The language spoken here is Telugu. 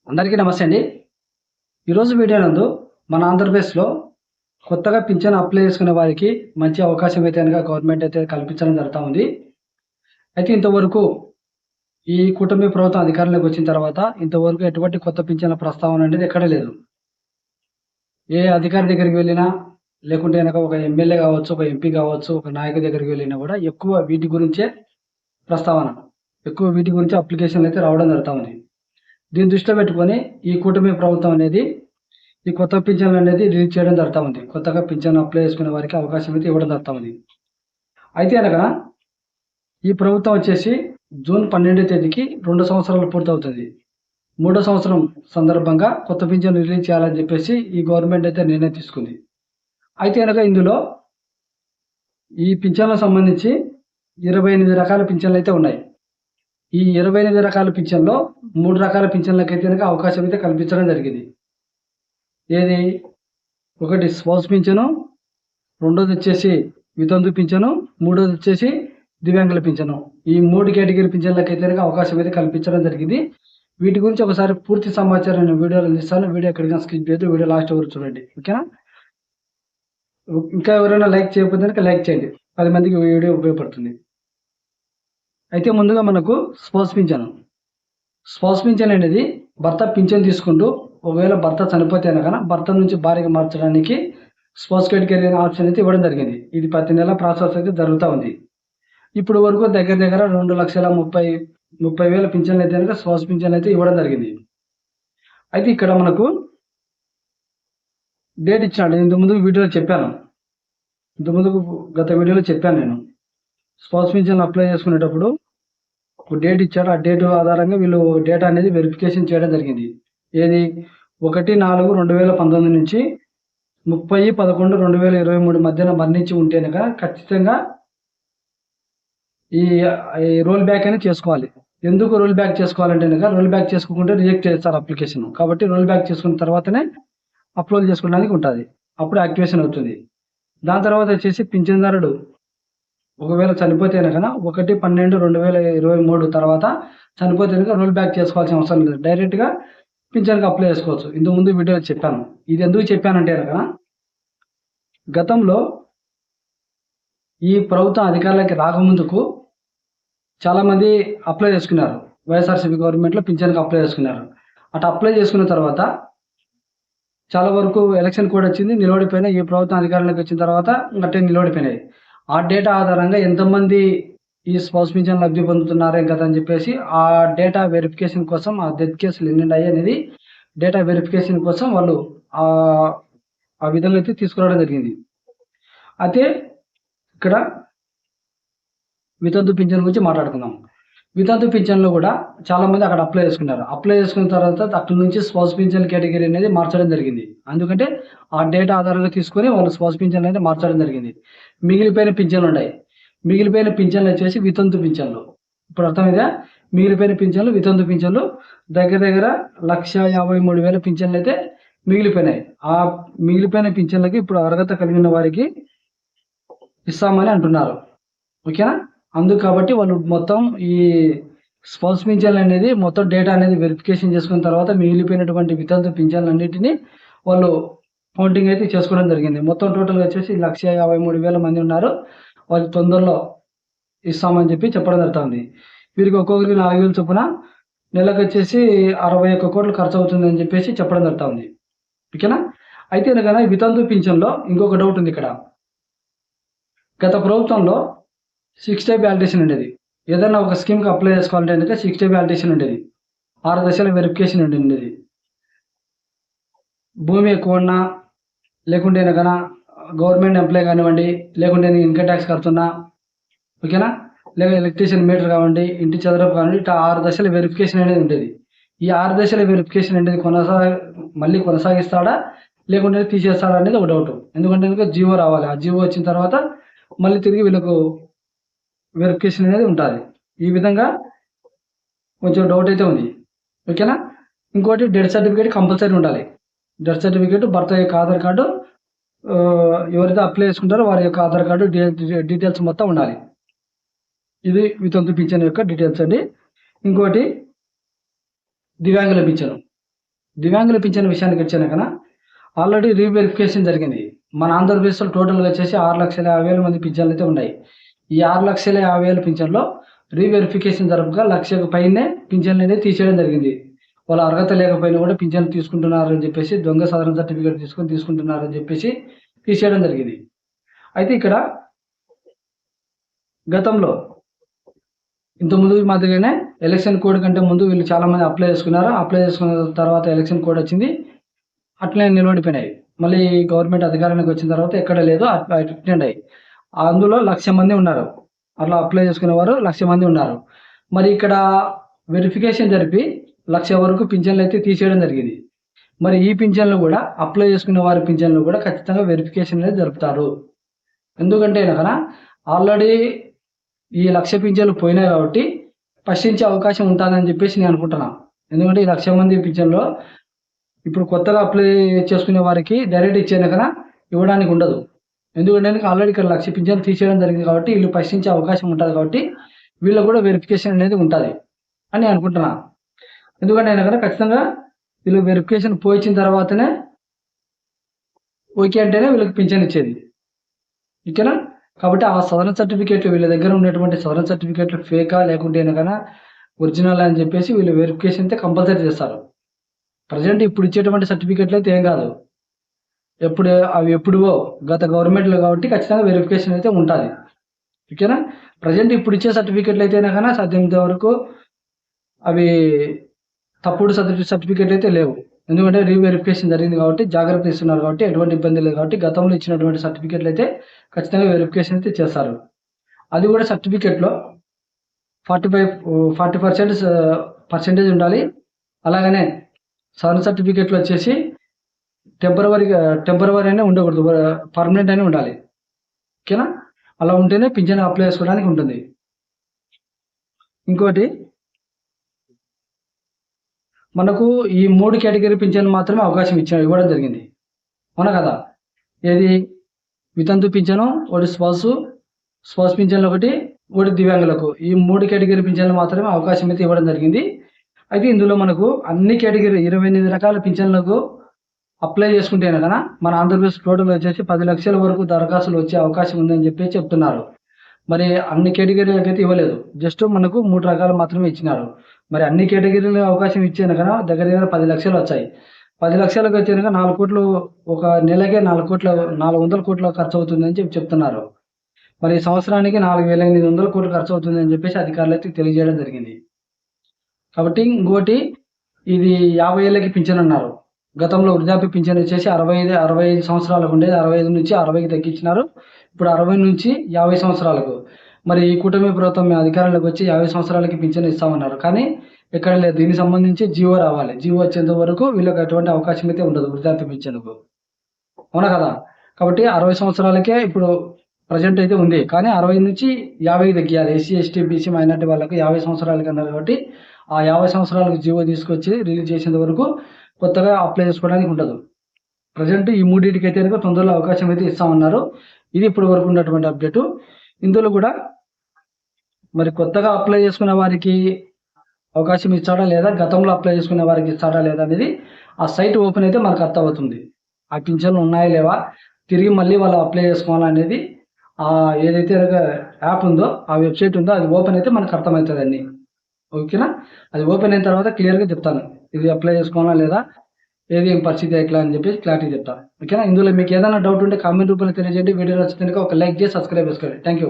అందరికీ నమస్తే అండి. ఈరోజు వీడియో నందు మన ఆంధ్రప్రదేశ్లో కొత్తగా పింఛన్ అప్లై చేసుకునే వారికి మంచి అవకాశం అయితే కనుక గవర్నమెంట్ అయితే కల్పించడం జరుగుతూ ఉంది. అయితే ఇంతవరకు ఈ కూటమి ప్రభుత్వం అధికారంలోకి వచ్చిన తర్వాత ఇంతవరకు ఎటువంటి కొత్త పింఛన్ల ప్రస్తావన అనేది ఎక్కడ లేదు. ఏ అధికారి దగ్గరికి వెళ్ళినా లేకుంటే కనుక ఒక ఎమ్మెల్యే కావచ్చు, ఒక ఎంపీ కావచ్చు, ఒక నాయకుడి దగ్గరికి వెళ్ళినా కూడా ఎక్కువ వీటి గురించే ప్రస్తావన, ఎక్కువ వీటి గురించి అప్లికేషన్లు అయితే రావడం జరుగుతూ ఉంది. దీన్ని దృష్టిలో పెట్టుకొని ఈ కూటమి ప్రభుత్వం అనేది ఈ కొత్త పింఛన్లు అనేది రిలీజ్ చేయడం జరుగుతూ ఉంది. కొత్తగా పింఛన్ అప్లై చేసుకునే వారికి అవకాశం అయితే ఇవ్వడం జరుగుతూ ఉంది. అయితే అనగా ఈ ప్రభుత్వం వచ్చేసి జూన్ 12వ తేదీకి 2 సంవత్సరాలు పూర్తవుతుంది. 3వ సంవత్సరం సందర్భంగా కొత్త పింఛన్ రిలీజ్ చేయాలని చెప్పేసి ఈ గవర్నమెంట్ అయితే నిర్ణయం తీసుకుంది. అయితే అనగా ఇందులో ఈ పింఛన్లకు సంబంధించి 28 రకాల పింఛన్లు అయితే ఉన్నాయి. ఈ 28 రకాల పింఛన్లో 3 రకాల పింఛన్లకైతే కనుక అవకాశం అయితే కల్పించడం జరిగింది. ఏది? ఒకటి స్పౌస్ పింఛను, రెండోది వచ్చేసి వితంతు పింఛను, మూడోది వచ్చేసి దివ్యాంగుల పింఛను. ఈ 3 కేటగిరీ పింఛన్లకైతే కనుక అవకాశం అయితే కల్పించడం జరిగింది. వీటి గురించి ఒకసారి పూర్తి సమాచారం నేను వీడియోలో అందిస్తాను. వీడియో ఎక్కడికైనా స్కిప్ చేయొద్దు, వీడియో లాస్ట్ వరకు చూడండి, ఓకేనా? ఇంకా ఎవరైనా లైక్ చేయకపోతే కనుక లైక్ చేయండి, 10 మందికి వీడియో ఉపయోగపడుతుంది. అయితే ముందుగా మనకు స్పౌస్ పింఛన్ అనేది భర్త పింఛన్ తీసుకుంటూ ఒకవేళ భర్త చనిపోతే కనుక భర్త నుంచి భార్యగా మార్చడానికి స్పౌస్ కేటగిరీ ఆప్షన్ అయితే ఇవ్వడం జరిగింది. ఇది ప్రతి నెల ప్రాసెస్ అయితే జరుగుతూ ఉంది. ఇప్పుడు వరకు దగ్గర 2,30,000 పింఛన్లు అయితే కనుక స్పౌస్ పింఛన్ అయితే ఇవ్వడం జరిగింది. అయితే ఇక్కడ మనకు డేట్ ఇచ్చినాడు. ఇంతకుముందు వీడియోలో చెప్పాను, గత వీడియోలో చెప్పాను నేను. స్పౌస్ పింఛన్ అప్లై చేసుకునేటప్పుడు ఒక డేట్ ఇచ్చాడు. ఆ డేట్ ఆధారంగా వీళ్ళు డేటా అనేది వెరిఫికేషన్ చేయడం జరిగింది. ఏది? 1/4/2019 నుంచి 30/11/2023 మధ్యన మరణించి ఉంటే కనుక ఖచ్చితంగా ఈ రోల్ బ్యాక్ అనేది చేసుకోవాలి. ఎందుకు రోల్ బ్యాక్ చేసుకోవాలంటే కనుక రోల్ బ్యాక్ చేసుకోకుంటే రిజెక్ట్ చేస్తారు అప్లికేషన్. కాబట్టి రోల్ బ్యాక్ చేసుకున్న తర్వాతనే అప్లోడ్ చేసుకోవడానికి ఉంటుంది, అప్పుడు యాక్టివేషన్ అవుతుంది. దాని తర్వాత వచ్చేసి పింఛన్దారుడు ఒకవేళ చనిపోతే కనుక 1/12/2023 తర్వాత చనిపోతే కనుక రోల్ బ్యాక్ చేసుకోవాల్సిన అవసరం లేదు, డైరెక్ట్గా పింఛన్కి అప్లై చేసుకోవచ్చు. ఇంతకుముందు వీడియోలో చెప్పాను. ఇది ఎందుకు చెప్పానంటే కనుక గతంలో ఈ ప్రభుత్వం అధికారులకి రాకముందుకు చాలామంది అప్లై చేసుకున్నారు. వైఎస్ఆర్సీపీ గవర్నమెంట్లో పింఛన్కి అప్లై చేసుకున్నారు. అటు అప్లై చేసుకున్న తర్వాత చాలా వరకు ఎలక్షన్ కూడా వచ్చింది, నిలబడిపోయినాయి. ఈ ప్రభుత్వం అధికారంలోకి వచ్చిన తర్వాత అట్టే నిలబడిపోయినాయి. ఆ డేటా ఆధారంగా ఎంతమంది ఈ స్పౌస్ పింఛన్ లబ్ధి పొందుతున్నారే కదా అని చెప్పేసి ఆ డేటా వెరిఫికేషన్ కోసం, ఆ డెత్ కేసులు ఎన్ని అనేది డేటా వెరిఫికేషన్ కోసం వాళ్ళు ఆ విధంగా అయితే తీసుకురావడం జరిగింది. అయితే ఇక్కడ వితంతు పింఛన్ గురించి మాట్లాడుకుందాం. వితంతు పింఛన్లో కూడా చాలామంది అక్కడ అప్లై చేసుకున్నారు. అప్లై చేసుకున్న తర్వాత అక్కడి నుంచి స్పౌస్ పింఛన్ కేటగిరీ అనేది మార్చడం జరిగింది. ఎందుకంటే ఆ డేటా ఆధారంగా తీసుకొని వాళ్ళు స్పౌస్ పింఛన్ అనేది మార్చడం జరిగింది. మిగిలిపోయిన పింఛన్లు ఉన్నాయి. మిగిలిపోయిన పింఛన్లు వచ్చేసి వితంతు పింఛన్లు. ఇప్పుడు అర్థమైందా? మిగిలిపోయిన పింఛన్లు వితంతు పింఛన్లు దగ్గర 1,53,000 పింఛన్లు అయితే మిగిలిపోయినాయి. ఆ మిగిలిపోయిన పింఛన్లకి ఇప్పుడు అర్హత కలిగిన వారికి ఇస్తామని అంటున్నారు, ఓకేనా? అందుకు కాబట్టి వాళ్ళు మొత్తం ఈ స్పౌస్ పింఛన్లు అనేది మొత్తం డేటా అనేది వెరిఫికేషన్ చేసుకున్న తర్వాత మిగిలిపోయినటువంటి వితంతు పింఛన్లు అన్నింటినీ వాళ్ళు కౌంటింగ్ అయితే చేసుకోవడం జరిగింది. మొత్తం టోటల్గా వచ్చేసి 1,53,000 మంది ఉన్నారు. వాళ్ళు తొందరలో ఇస్తామని చెప్పడం జరుగుతుంది. వీరికి ఒక్కొక్కరికి 4,000 చొప్పున నెలకు వచ్చేసి 61 కోట్లు ఖర్చు అవుతుందని చెప్పేసి చెప్పడం జరుగుతుంది, ఓకేనా? అయితే కనుక వితంతు పింఛన్లో ఇంకొక డౌట్ ఉంది. ఇక్కడ గత ప్రభుత్వంలో 6 టైప్ వ్యాలిడేషన్ ఉండేది. ఏదైనా ఒక స్కీమ్కి అప్లై చేసుకోవాలంటే కనుక 6 టైప్ వ్యాలిడేషన్ ఉండేది. 6 దశల వెరిఫికేషన్ ఉండేది. భూమి ఎక్కువ ఉన్నా, లేకుంటే కనుక గవర్నమెంట్ ఎంప్లాయ్ కానివ్వండి, లేకుంటే ఇన్కమ్ ట్యాక్స్ కడుతున్నా, ఓకేనా, లేక ఎలక్ట్రీషియన్ మీటర్ కావండి, ఇంటి చదరపు కావండి, ఇట్లా 6 దశల వెరిఫికేషన్ అనేది ఉండేది. ఈ 6 దశల వెరిఫికేషన్ అనేది మళ్ళీ కొనసాగిస్తాడా లేకుంటే తీసేస్తాడా అనేది ఒక డౌట్. ఎందుకంటే కనుక జీవో రావాలి. ఆ జీవో వచ్చిన తర్వాత మళ్ళీ తిరిగి వీళ్ళకు వెరిఫికేషన్ అనేది ఉంటుంది. ఈ విధంగా కొంచెం డౌట్ అయితే ఉంది, ఓకేనా? ఇంకోటి డెత్ సర్టిఫికేట్ కంపల్సరీ ఉండాలి. డెత్ సర్టిఫికేట్, భర్త యొక్క ఆధార్ కార్డు, ఎవరైతే అప్లై చేసుకుంటారో వారి యొక్క ఆధార్ కార్డు డీటెయిల్స్ మొత్తం ఉండాలి. ఇది వితంతు పింఛన్ యొక్క డీటెయిల్స్ అండి. ఇంకోటి దివ్యాంగుల పింఛను. దివ్యాంగుల పింఛన్ విషయానికి వచ్చాను కన్నా ఆల్రెడీ రీవెరిఫికేషన్ జరిగింది. మన ఆంధ్రప్రదేశ్లో టోటల్గా వచ్చేసి 6,50,000 మంది పింఛన్లు అయితే ఉన్నాయి. ఈ 6,50,000 పింఛన్లో రీవెరిఫికేషన్ జరపగా 1,00,000 పైనే పింఛన్లు అనేది తీసేయడం జరిగింది. వాళ్ళ అర్హత లేకపోయినా కూడా పింఛన్ తీసుకుంటున్నారని చెప్పేసి దొంగ సాధారణ సర్టిఫికేట్ తీసుకుంటున్నారని చెప్పేసి తీసేయడం జరిగింది. అయితే ఇక్కడ గతంలో ఇంతకుముందు మాదిరిగానే ఎలక్షన్ కోడ్ కంటే ముందు వీళ్ళు చాలామంది అప్లై చేసుకున్నారు. అప్లై చేసుకున్న తర్వాత ఎలక్షన్ కోడ్ వచ్చింది, అట్లనే నిలబడిపోయినాయి. మళ్ళీ గవర్నమెంట్ అధికారానికి వచ్చిన తర్వాత ఎక్కడ లేదు, అటెండ్ అయ్యి అందులో 1,00,000 మంది ఉన్నారు. అట్లా అప్లై చేసుకునే వారు 1,00,000 మంది ఉన్నారు. మరి ఇక్కడ వెరిఫికేషన్ జరిపి 1,00,000 వరకు పింఛన్లు అయితే తీసేయడం జరిగింది. మరి ఈ పింఛన్లు కూడా అప్లై చేసుకునే వారి పింఛన్లు కూడా ఖచ్చితంగా వెరిఫికేషన్ అనేది జరుపుతారు. ఎందుకంటే కనుక ఆల్రెడీ ఈ 1,00,000 పింఛన్లు పోయినాయి కాబట్టి ప్రశ్నించే అవకాశం ఉంటుందని చెప్పేసి నేను అనుకుంటున్నాను. ఎందుకంటే ఈ 1,00,000 మంది పింఛన్లో ఇప్పుడు కొత్తగా అప్లై చేసుకునే వారికి డైరెక్ట్ ఇచ్చేది కన్నా ఇవ్వడానికి ఉండదు. ఎందుకంటే ఆల్రెడీ ఇక్కడ 1,00,000 పింఛన్లు తీసేయడం జరిగింది కాబట్టి వీళ్ళు ప్రశ్నించే అవకాశం ఉంటుంది కాబట్టి వీళ్ళకు కూడా వెరిఫికేషన్ అనేది ఉంటుంది అని అనుకుంటున్నాను. ఎందుకంటే అయినా కదా ఖచ్చితంగా వీళ్ళు వెరిఫికేషన్ పోయించిన తర్వాతనే ఓకే అంటేనే వీళ్ళకి పింఛన్ ఇచ్చేది. ఓకేనా? కాబట్టి ఆ సదరన్ సర్టిఫికేట్లు వీళ్ళ దగ్గర ఉన్నటువంటి సదరన్ సర్టిఫికేట్లు ఫేకా లేకుంటే కన్నా ఒరిజినల్ అని చెప్పేసి వీళ్ళు వెరిఫికేషన్ అయితే కంపల్సరీ చేస్తారు. ప్రజెంట్ ఇప్పుడు ఇచ్చేటువంటి సర్టిఫికేట్లు అయితే ఏం కాదు, అవి ఎప్పుడువో గత గవర్నమెంట్లో కాబట్టి ఖచ్చితంగా వెరిఫికేషన్ అయితే ఉంటుంది. ఓకేనా? ప్రజెంట్ ఇప్పుడు ఇచ్చే సర్టిఫికేట్లు అయితేనే కన్నా సాధ్యమైనంత వరకు అవి తప్పుడు సర్టిఫికేట్లు అయితే లేవు. ఎందుకంటే రీవెరిఫికేషన్ జరిగింది కాబట్టి జాగ్రత్త ఇస్తున్నారు కాబట్టి ఎటువంటి ఇబ్బంది లేదు కాబట్టి గతంలో ఇచ్చినటువంటి సర్టిఫికేట్లు అయితే ఖచ్చితంగా వెరిఫికేషన్ అయితే చేస్తారు. అది కూడా సర్టిఫికేట్లో 40% ఉండాలి. అలాగనే సదరన్ సర్టిఫికేట్లు వచ్చేసి టెంపరవరీ అయినా ఉండకూడదు, పర్మనెంట్ అయినా ఉండాలి. ఓకేనా? అలా ఉంటేనే పింఛన్ అప్లై చేసుకోవడానికి ఉంటుంది. ఇంకోటి మనకు ఈ 3 కేటగిరీ పింఛన్లు మాత్రమే అవకాశం ఇవ్వడం జరిగింది, అవునా కదా? ఏది వితంతు పింఛను, ఒకటి స్పౌస్ పింఛన్లు, ఒకటి దివ్యాంగులకు, ఈ 3 కేటగిరీ పింఛన్లు మాత్రమే అవకాశం అయితే ఇవ్వడం జరిగింది. అయితే ఇందులో మనకు అన్ని కేటగిరీ 28 రకాల పింఛన్లకు అప్లై చేసుకుంటే కనుక మన ఆంధ్రప్రదేశ్ టోటల్ వచ్చేసి 10 లక్షల వరకు దరఖాస్తులు వచ్చే అవకాశం ఉందని చెప్పి చెప్తున్నారు. మరి అన్ని కేటగిరీలకు అయితే ఇవ్వలేదు, జస్ట్ మనకు 3 రకాలు మాత్రమే ఇచ్చినారు. మరి అన్ని కేటగిరీలకు అవకాశం ఇచ్చాను కదా దగ్గర 10 లక్షలు వచ్చాయి. 10 లక్షలకు వచ్చాక 4 కోట్లు, ఒక నెలకే 400 కోట్ల ఖర్చు అవుతుందని చెప్తున్నారు. మరి సంవత్సరానికి 4,800 కోట్లు ఖర్చు అవుతుందని చెప్పేసి అధికారులు అయితే తెలియజేయడం జరిగింది. కాబట్టి ఇంకోటి ఇది 50 ఏళ్ళకి పింఛన్ అన్నారు. గతంలో వృద్ధాప్య పింఛన్ వచ్చేసి 65 సంవత్సరాలకు ఉండేది, 65 నుంచి 60కి తగ్గించినారు. ఇప్పుడు 60 నుంచి 50 సంవత్సరాలకు. మరి ఈ కూటమి ప్రభుత్వం అధికారంలోకి వచ్చి 50 సంవత్సరాలకి పింఛన్ ఇస్తామన్నారు, కానీ ఎక్కడ లేదు. దీనికి సంబంధించి జీవో రావాలి. జీవో వచ్చేంత వరకు వీళ్ళకి ఎటువంటి అవకాశం అయితే ఉండదు వృద్ధాప్య పింఛన్కు, అవునా కదా? కాబట్టి 60 సంవత్సరాలకే ఇప్పుడు ప్రజెంట్ అయితే ఉంది, కానీ 60 నుంచి 50కి తగ్గియాలి. ఎస్సీ, ఎస్టీ, బీసీ, మైనార్టీ వాళ్ళకు 50 సంవత్సరాలకి అన్నారు కాబట్టి ఆ 50 సంవత్సరాలకు జీవో తీసుకొచ్చి రిలీజ్ చేసేంత వరకు కొత్తగా అప్లై చేసుకోవడానికి ఉండదు. ప్రజెంట్ ఈ 3టికి అయితే తొందరలో అవకాశం అయితే ఇస్తామన్నారు. ఇది ఇప్పుడు వరకు ఉన్నటువంటి అప్డేటు. ఇందులో కూడా మరి కొత్తగా అప్లై చేసుకున్న వారికి అవకాశం ఇస్తాడా లేదా, గతంలో అప్లై చేసుకునే వారికి ఇస్తాడా లేదా అనేది ఆ సైట్ ఓపెన్ అయితే మనకు అర్థమవుతుంది. ఆ పింఛన్లు ఉన్నాయా లేవా, తిరిగి మళ్ళీ వాళ్ళు అప్లై చేసుకోవాలనేది ఏదైతే యాప్ ఉందో, ఆ వెబ్సైట్ ఉందో అది ఓపెన్ అయితే మనకు అర్థమవుతుంది అన్ని. ఓకేనా? అది ఓపెన్ అయిన తర్వాత క్లియర్గా చెప్తాను ఇది అప్లై చేసుకోవాలా లేదా, ఏది పరిస్థితి ఎట్లా అని చెప్పేసి క్లారిటీ చెప్తాను. ఓకేనా? ఇందులో మీకు ఏదైనా డౌట్ ఉంటే కామెంట్ రూపంలో తెలియజేయండి. వీడియో నచ్చితే ఒక లైక్ చేసి సబ్స్క్రైబ్ చేసుకోండి. Thank you.